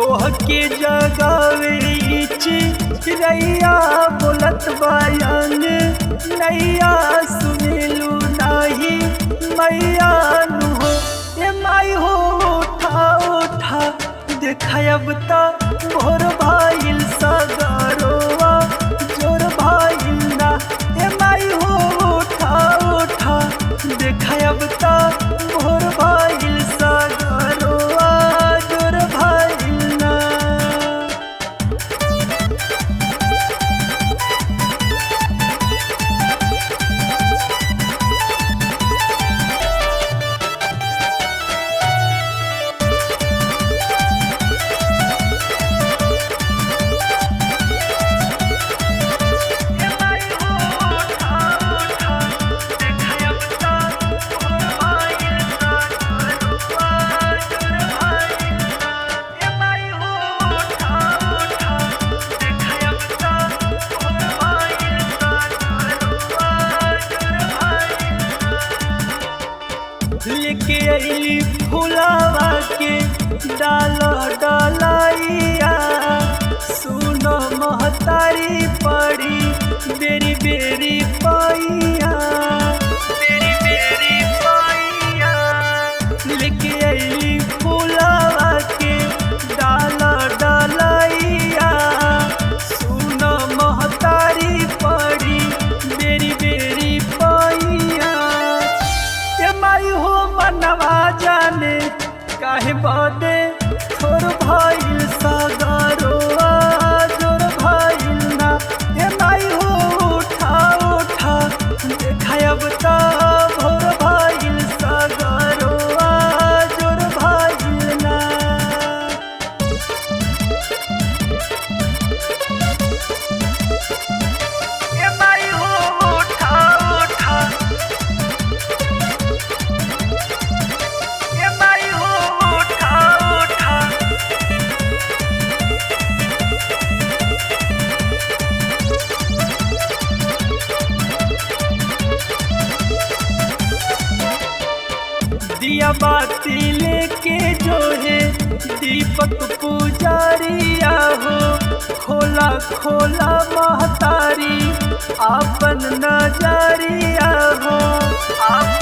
तोह के जगावे चिरैया बोलत बयान नैया सुनिलू नाही मैया नु हो ए माई हो उठा उठा देखब ता भोर भाईल सगरोवा जोर भाईल ना ए माई हो उठा उठा देखब ता भोर भाईल सगरोवा जोर भाईल ना। लेके अली फुलावा के डालो डलाइया सुनो महतारी पड़ी बेरी बेरी पाइया बेरी बेरी पाइया लेके अली फुलावा के डालो डलाइया सुनो महतारी पड़ी बेरी बेरी पाइया माई हो मनवा जाने काहे बादे थोर भाईल सागरोआ जोर भाईल ना ए माई हो उठा उठा देखब ता भोर भाईल सागरोआ जोर भाईल ना। ए माई हो उठा उठा दिया बाती लेके जो है दीपक पुजारिया हो खोला खोला महतारी आपन नजरिया हो आप